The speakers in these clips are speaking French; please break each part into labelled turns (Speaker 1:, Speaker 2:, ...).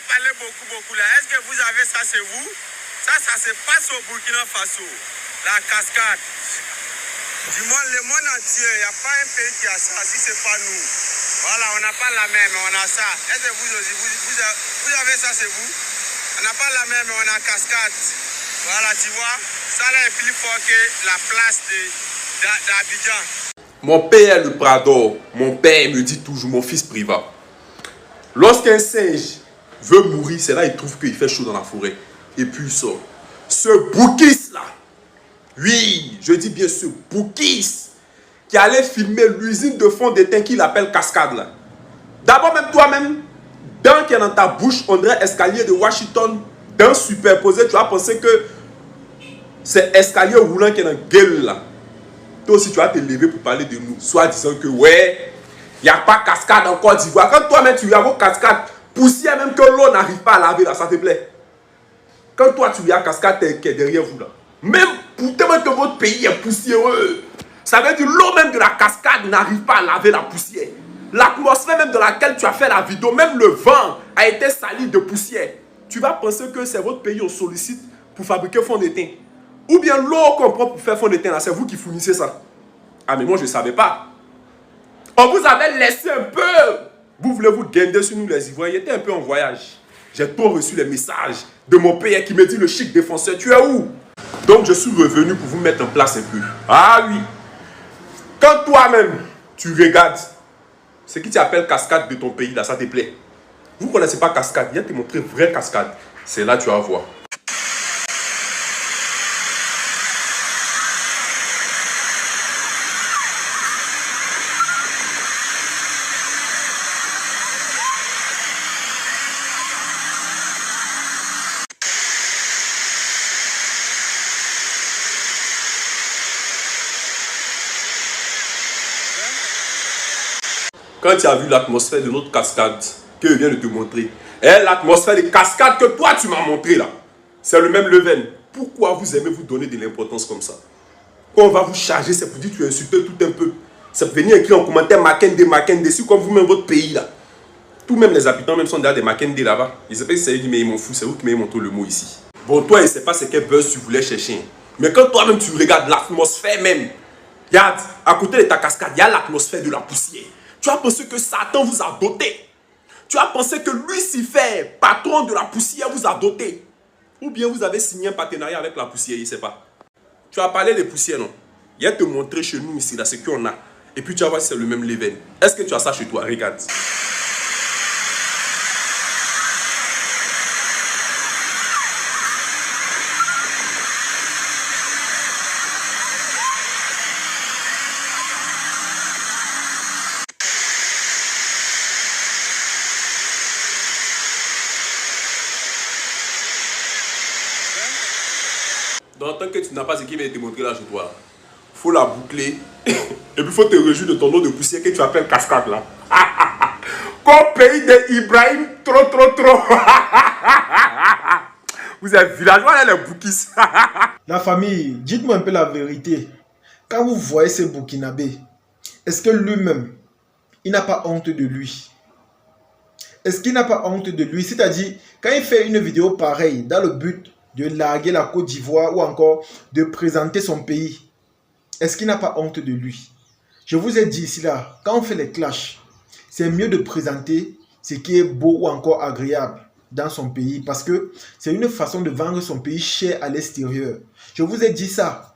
Speaker 1: parlé beaucoup là. Est-ce que vous avez ça chez vous? Ça se passe au Burkina Faso. La cascade. Du monde, le monde entier, il n'y a pas un pays qui a ça, si ce n'est pas nous. Voilà, on n'a pas la même, mais on a ça. Est-ce que vous aussi, vous avez ça chez vous? On n'a pas la même, mais on a cascade. Voilà, tu vois, ça là est plus fort que la place d'Abidjan.
Speaker 2: Mon père le Prado, mon père me dit toujours, mon fils privat. Lorsqu'un singe veut mourir, c'est là qu'il trouve qu'il fait chaud dans la forêt. Et puis il sort. Ce Boukis là, oui, je dis bien ce Boukis, qui allait filmer l'usine de fond d'étain qu'il appelle Cascade là. D'abord même toi-même, dents qui est dans ta bouche, on dirait escalier de Washington, dents superposées, tu vas penser que c'est escalier roulant qui est dans la gueule là. Toi aussi tu vas te lever pour parler de nous, soit disant que ouais, il n'y a pas cascade en Côte d'Ivoire. Quand toi-même tu regardes vos cascades, poussière même que l'eau n'arrive pas à laver là, ça te plaît. Quand toi tu regardes cascade qui est derrière vous là, même pour tellement que votre pays est poussiéreux, ça veut dire l'eau même de la cascade n'arrive pas à laver la poussière. L'atmosphère même dans laquelle tu as fait la vidéo, même le vent a été sali de poussière. Tu vas penser que c'est votre pays on sollicite pour fabriquer fond de teint. Ou bien l'eau qu'on prend pour faire fond de teint là, c'est vous qui fournissez ça. Ah mais moi je ne savais pas. On vous avait laissé un peu. Vous voulez vous guinder sur nous les Ivoiriens. J'étais un peu en voyage. J'ai trop reçu les messages de mon père qui me dit le chic défenseur, tu es où? Donc je suis revenu pour vous mettre en place un peu. Ah oui. Quand toi-même, tu regardes ce qui t'appelle cascade de ton pays là, ça te plaît. Vous ne connaissez pas cascade, il va te montrer vraie cascade. C'est là que tu vas voir. Quand tu as vu l'atmosphère de notre cascade que je viens de te montrer, et l'atmosphère de cascade que toi tu m'as montré là, c'est le même level. Pourquoi vous aimez vous donner de l'importance comme ça? Quand on va vous charger, c'est pour dire que tu insultes tout un peu. C'est pour venir écrire en commentaire Makende, c'est comme vous-même votre pays là. Tous même les habitants même sont derrière des Makende là-bas. Ils ne savent pas si c'est eux qui m'ont fou, c'est vous qui m'avez montré le mot ici. Bon, toi, je ne sais pas c'est quel buzz tu voulais chercher. Mais quand toi-même tu regardes l'atmosphère même, regarde, à côté de ta cascade, il y a l'atmosphère de la poussière. Tu as pensé que Satan vous a doté. Tu as pensé que Lucifer, patron de la poussière, vous a doté. Ou bien vous avez signé un partenariat avec la poussière, je ne sais pas. Tu as parlé des poussières, non? Il va te montrer chez nous ici, là, ce qu'on a. Et puis tu vas voir si c'est le même level. Est-ce que tu as ça chez toi? Regarde. Donc, tant que tu n'as pas ce qui vient de te montrer là chez toi, il faut la boucler. Et puis, il faut te réjouir de ton eau de poussière que tu appelles cascade là. Comme pays de Ibrahim, trop. Vous êtes villageois, les Boukis.
Speaker 3: La famille, dites-moi un peu la vérité. Quand vous voyez ce Burkinabé, est-ce que lui-même, il n'a pas honte de lui? Est-ce qu'il n'a pas honte de lui? C'est-à-dire, quand il fait une vidéo pareille, dans le but de larguer la Côte d'Ivoire ou encore de présenter son pays, est-ce qu'il n'a pas honte de lui? Je vous ai dit ici là, quand on fait les clashs, c'est mieux de présenter ce qui est beau ou encore agréable dans son pays parce que c'est une façon de vendre son pays cher à l'extérieur. Je vous ai dit ça.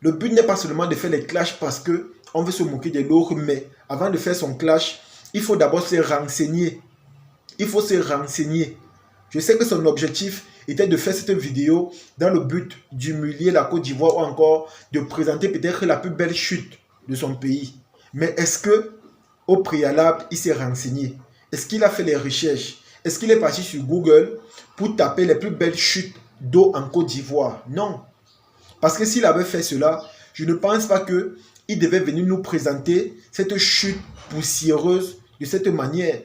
Speaker 3: Le but n'est pas seulement de faire les clashs parce que on veut se moquer de l'autre, mais avant de faire son clash, il faut d'abord se renseigner. Il faut se renseigner. Je sais que son objectif était de faire cette vidéo dans le but d'humilier la Côte d'Ivoire ou encore de présenter peut-être la plus belle chute de son pays. Mais est-ce que au préalable, il s'est renseigné? Est-ce qu'il a fait les recherches? Est-ce qu'il est parti sur Google pour taper les plus belles chutes d'eau en Côte d'Ivoire? Non. Parce que s'il avait fait cela, je ne pense pas qu'il devait venir nous présenter cette chute poussiéreuse de cette manière.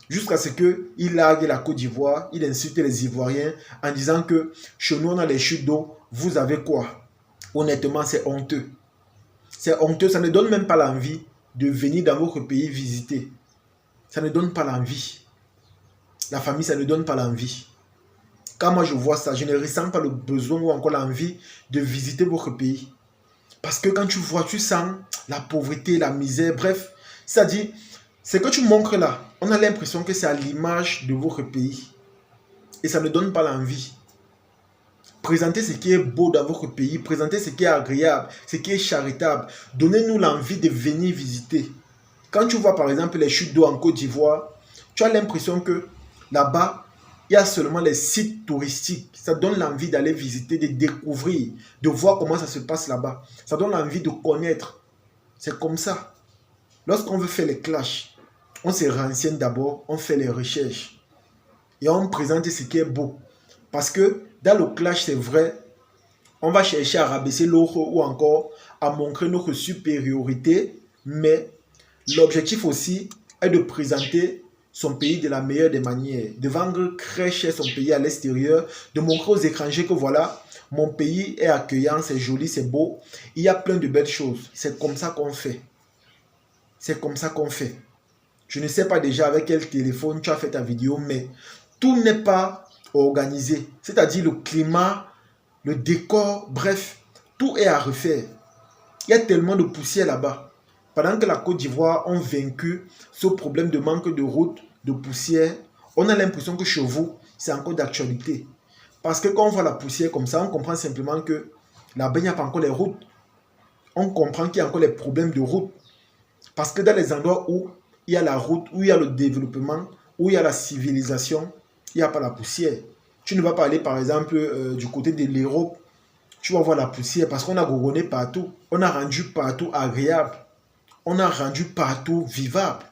Speaker 3: Jusqu'à ce qu'il largue la Côte d'Ivoire, il insulte les Ivoiriens en disant que chez nous on a les chutes d'eau, vous avez quoi? Honnêtement, c'est honteux. C'est honteux, ça ne donne même pas l'envie de venir dans votre pays visiter. Ça ne donne pas l'envie. la famille, ça ne donne pas l'envie. Quand moi je vois ça, je ne ressens pas le besoin ou encore l'envie de visiter votre pays. Parce que quand tu vois, tu sens la pauvreté, la misère, bref. C'est-à-dire, ce que tu montres là, on a l'impression que c'est à l'image de votre pays. Et ça ne donne pas l'envie. Présentez ce qui est beau dans votre pays, présentez ce qui est agréable, ce qui est charitable. Donnez-nous l'envie de venir visiter. Quand tu vois par exemple les chutes d'eau en Côte d'Ivoire, tu as l'impression que là-bas, il y a seulement les sites touristiques. Ça donne l'envie d'aller visiter, de découvrir, de voir comment ça se passe là-bas. Ça donne l'envie de connaître. C'est comme ça. Lorsqu'on veut faire les clashs, on se renseigne d'abord, on fait les recherches. Et on présente ce qui est beau. Parce que dans le clash, c'est vrai, on va chercher à rabaisser l'autre ou encore à montrer notre supériorité. Mais l'objectif aussi est de présenter son pays de la meilleure des manières, de vendre très cher son pays à l'extérieur, de montrer aux étrangers que voilà, mon pays est accueillant, c'est joli, c'est beau, il y a plein de belles choses. C'est comme ça qu'on fait. C'est comme ça qu'on fait. Je ne sais pas déjà avec quel téléphone tu as fait ta vidéo, mais tout n'est pas organisé. C'est-à-dire le climat, le décor, bref, tout est à refaire. Il y a tellement de poussière là-bas. Pendant que la Côte d'Ivoire a vaincu ce problème de manque de route, de poussière, on a l'impression que chez vous, c'est encore d'actualité. Parce que quand on voit la poussière comme ça, on comprend simplement que là-bas, il n'y a pas encore les routes. On comprend qu'il y a encore les problèmes de route. Parce que dans les endroits où il y a la route, où il y a le développement, où il y a la civilisation, il n'y a pas la poussière. Tu ne vas pas aller par exemple du côté de l'Europe, tu vas voir la poussière parce qu'on a gourgonné partout. On a rendu partout agréable. On a rendu partout vivable.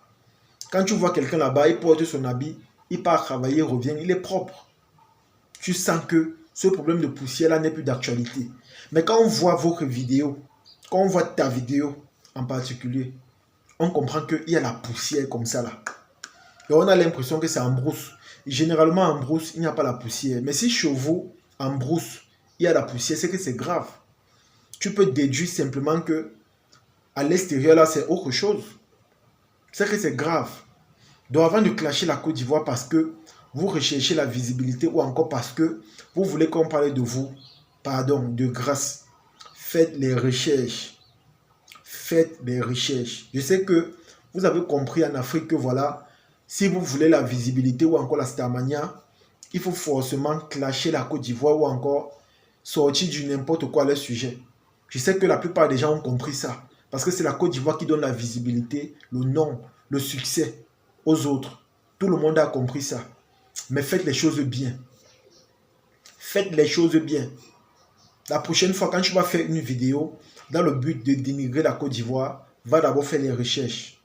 Speaker 3: Quand tu vois quelqu'un là-bas, il porte son habit, il part travailler, il revient, il est propre. Tu sens que ce problème de poussière-là n'est plus d'actualité. Mais quand on voit votre vidéo, quand on voit ta vidéo en particulier, on comprend qu'il y a la poussière comme ça là. Et on a l'impression que c'est en brousse. Généralement en brousse, il n'y a pas la poussière. Mais si chez vous, en brousse, il y a la poussière, c'est que c'est grave. Tu peux déduire simplement que à l'extérieur là, c'est autre chose. C'est que c'est grave. Donc avant de clasher la Côte d'Ivoire parce que vous recherchez la visibilité ou encore parce que vous voulez qu'on parle de vous, pardon, de grâce, faites les recherches. Faites des recherches. Je sais que vous avez compris en Afrique que voilà, si vous voulez la visibilité ou encore la Starmania, il faut forcément clasher la Côte d'Ivoire ou encore sortir du n'importe quoi le sujet. Je sais que la plupart des gens ont compris ça. Parce que c'est la Côte d'Ivoire qui donne la visibilité, le nom, le succès aux autres. Tout le monde a compris ça. Mais faites les choses bien. Faites les choses bien. La prochaine fois, quand tu vas faire une vidéo, dans le but de dénigrer la Côte d'Ivoire, va d'abord faire les recherches.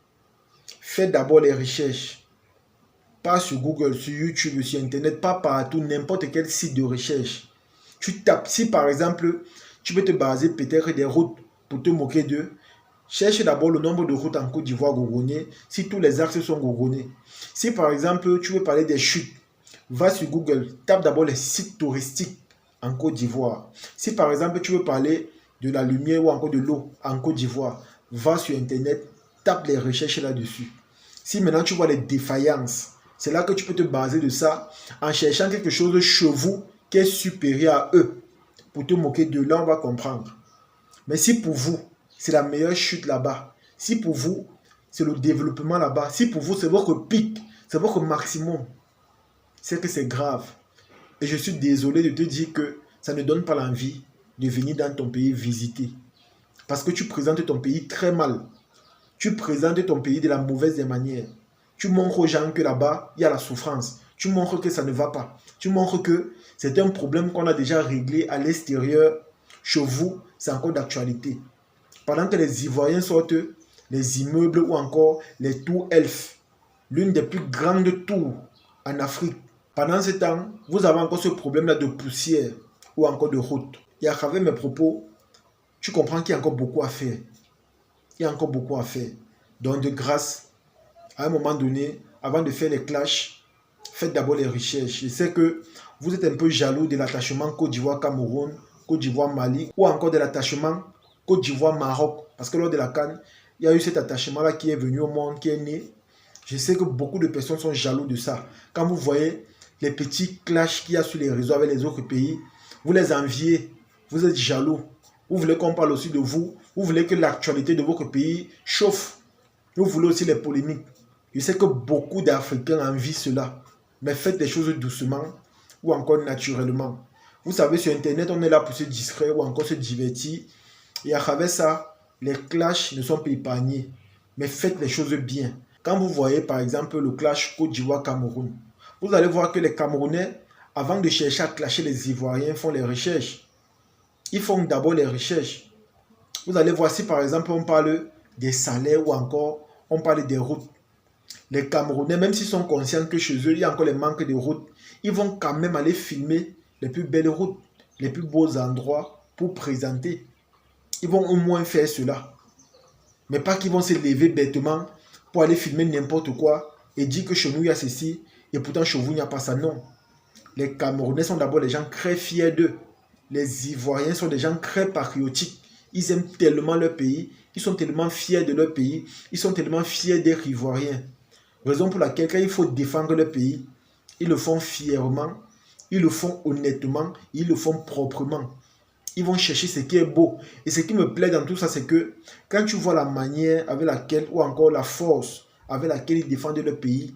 Speaker 3: Faites d'abord les recherches. Pas sur Google, sur YouTube, sur Internet, pas partout, n'importe quel site de recherche. Tu tapes, si par exemple, tu veux te baser peut-être des routes pour te moquer d'eux, cherche d'abord le nombre de routes en Côte d'Ivoire gourgonnées, si tous les axes sont gourgonnés. Si par exemple, tu veux parler des chutes, va sur Google, tape d'abord les sites touristiques en Côte d'Ivoire. Si par exemple, tu veux parler de la lumière ou encore de l'eau en Côte d'Ivoire, va sur Internet, tape les recherches là-dessus. Si maintenant tu vois les défaillances, c'est là que tu peux te baser de ça en cherchant quelque chose chez vous qui est supérieur à eux. Pour te moquer de là, on va comprendre. Mais si pour vous, c'est la meilleure chute là-bas, si pour vous, c'est le développement là-bas, si pour vous, c'est votre pic, c'est votre maximum, c'est que c'est grave. Et je suis désolé de te dire que ça ne donne pas l'envie de venir dans ton pays visiter. Parce que tu présentes ton pays très mal. Tu présentes ton pays de la mauvaise des manières. Tu montres aux gens que là-bas, il y a la souffrance. Tu montres que ça ne va pas. Tu montres que c'est un problème qu'on a déjà réglé à l'extérieur. Chez vous, c'est encore d'actualité. Pendant que les Ivoiriens sortent les immeubles ou encore les tours Elf, l'une des plus grandes tours en Afrique. Pendant ce temps, vous avez encore ce problème-là de poussière ou encore de route. Et à travers mes propos, tu comprends qu'il y a encore beaucoup à faire. Il y a encore beaucoup à faire. Donc de grâce, à un moment donné, avant de faire les clashs, faites d'abord les recherches. Je sais que vous êtes un peu jaloux de l'attachement Côte d'Ivoire-Cameroun, Côte d'Ivoire-Mali, ou encore de l'attachement Côte d'Ivoire-Maroc. Parce que lors de la CAN, il y a eu cet attachement-là qui est venu au monde, qui est né. Je sais que beaucoup de personnes sont jaloux de ça. Quand vous voyez les petits clashs qu'il y a sur les réseaux avec les autres pays, vous les enviez, vous êtes jaloux. Vous voulez qu'on parle aussi de vous. Vous voulez que l'actualité de votre pays chauffe. Vous voulez aussi les polémiques. Je sais que beaucoup d'Africains envient cela. Mais faites les choses doucement ou encore naturellement. Vous savez, sur Internet, on est là pour se distraire ou encore se divertir. Et à travers ça, les clashs ne sont pas épargnés. Mais faites les choses bien. Quand vous voyez par exemple le clash Côte d'Ivoire-Cameroun, vous allez voir que les Camerounais, avant de chercher à clasher les Ivoiriens, font les recherches. Ils font d'abord les recherches. Vous allez voir si par exemple on parle des salaires ou encore on parle des routes. Les Camerounais, même s'ils sont conscients que chez eux, il y a encore les manques de routes, ils vont quand même aller filmer les plus belles routes, les plus beaux endroits pour présenter. Ils vont au moins faire cela. Mais pas qu'ils vont se lever bêtement pour aller filmer n'importe quoi et dire que chez nous il y a ceci et pourtant chez vous il n'y a pas ça. Non. Les Camerounais sont d'abord des gens très fiers d'eux. Les Ivoiriens sont des gens très patriotiques. Ils aiment tellement leur pays. Ils sont tellement fiers de leur pays. Ils sont tellement fiers d'être Ivoiriens. Raison pour laquelle quand il faut défendre leur pays, ils le font fièrement, ils le font honnêtement, ils le font proprement. Ils vont chercher ce qui est beau. Et ce qui me plaît dans tout ça, c'est que quand tu vois la manière avec laquelle, ou encore la force avec laquelle ils défendent leur pays,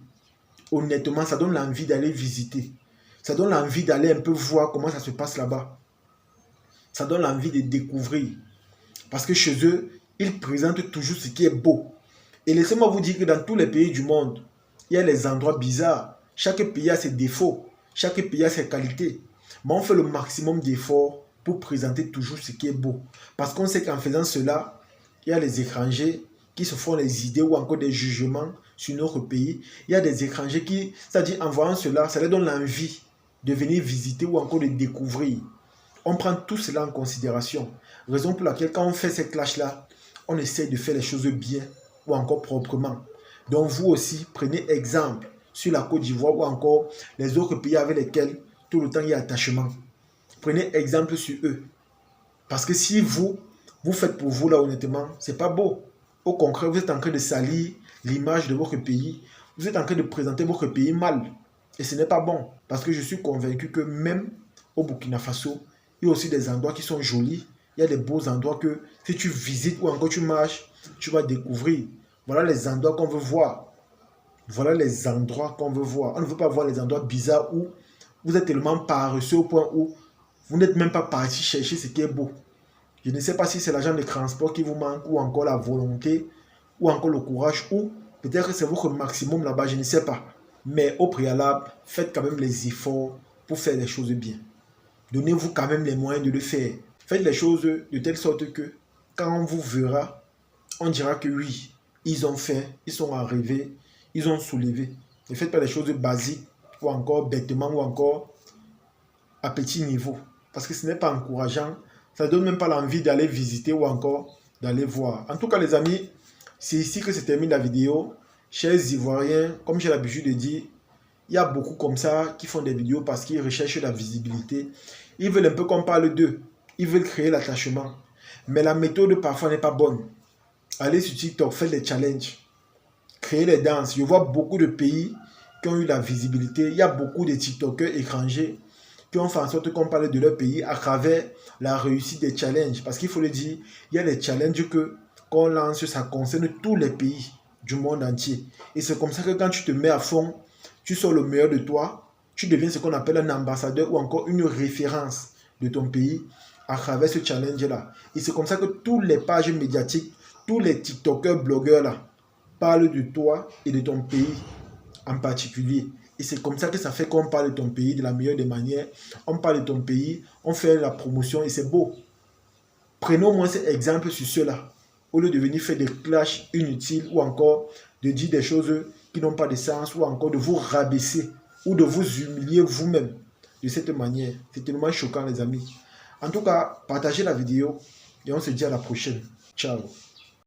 Speaker 3: honnêtement, ça donne l'envie d'aller visiter. Ça donne l'envie d'aller un peu voir comment ça se passe là-bas. Ça donne l'envie de découvrir. Parce que chez eux, ils présentent toujours ce qui est beau. Et laissez-moi vous dire que dans tous les pays du monde, il y a les endroits bizarres. Chaque pays a ses défauts. Chaque pays a ses qualités. Mais on fait le maximum d'efforts pour présenter toujours ce qui est beau. Parce qu'on sait qu'en faisant cela, il y a les étrangers qui se font les idées ou encore des jugements sur notre pays. Il y a des étrangers qui, c'est-à-dire en voyant cela, ça leur donne l'envie de venir visiter ou encore de découvrir. On prend tout cela en considération. Raison pour laquelle quand on fait ces clashs-là, on essaie de faire les choses bien ou encore proprement. Donc vous aussi, prenez exemple sur la Côte d'Ivoire ou encore les autres pays avec lesquels tout le temps il y a attachement. Prenez exemple sur eux. Parce que si vous faites pour vous là honnêtement, c'est pas beau. Au contraire, vous êtes en train de salir l'image de votre pays. Vous êtes en train de présenter votre pays mal. Et ce n'est pas bon. Parce que je suis convaincu que même au Burkina Faso, il y a aussi des endroits qui sont jolis. Il y a des beaux endroits que si tu visites ou encore tu marches, tu vas découvrir. Voilà les endroits qu'on veut voir. Voilà les endroits qu'on veut voir. On ne veut pas voir les endroits bizarres où vous êtes tellement paresseux au point où vous n'êtes même pas parti chercher ce qui est beau. Je ne sais pas si c'est l'argent de transport qui vous manque ou encore la volonté ou encore le courage ou peut-être que c'est votre maximum là-bas, je ne sais pas. Mais au préalable, faites quand même les efforts pour faire les choses bien. Donnez-vous quand même les moyens de le faire. Faites les choses de telle sorte que quand on vous verra, on dira que oui, ils ont fait, ils sont arrivés, ils ont soulevé. Ne faites pas les choses basiques ou encore bêtement ou encore à petit niveau. Parce que ce n'est pas encourageant. Ça ne donne même pas l'envie d'aller visiter ou encore d'aller voir. En tout cas, les amis, c'est ici que se termine la vidéo. Chers Ivoiriens, comme j'ai l'habitude de dire, il y a beaucoup comme ça qui font des vidéos parce qu'ils recherchent la visibilité. Ils veulent un peu qu'on parle d'eux. Ils veulent créer l'attachement. Mais la méthode parfois n'est pas bonne. Allez sur TikTok, faites des challenges. Créez les danses. Je vois beaucoup de pays qui ont eu la visibilité. Il y a beaucoup de TikTokers étrangers qui ont fait en sorte qu'on parle de leur pays à travers la réussite des challenges. Parce qu'il faut le dire, il y a des challenges qu'on lance, ça concerne tous les pays du monde entier. Et c'est comme ça que quand tu te mets à fond, tu sors le meilleur de toi, tu deviens ce qu'on appelle un ambassadeur ou encore une référence de ton pays à travers ce challenge-là. Et c'est comme ça que toutes les pages médiatiques, tous les TikTokers, blogueurs là, parlent de toi et de ton pays en particulier. Et c'est comme ça que ça fait qu'on parle de ton pays de la meilleure des manières. On parle de ton pays, on fait la promotion et c'est beau. Prenons au moins cet exemple sur cela. Au lieu de venir faire des clashs inutiles ou encore de dire des choses qui n'ont pas de sens ou encore de vous rabaisser ou de vous humilier vous-même de cette manière. C'est tellement choquant les amis. En tout cas, partagez la vidéo et on se dit à la prochaine. Ciao.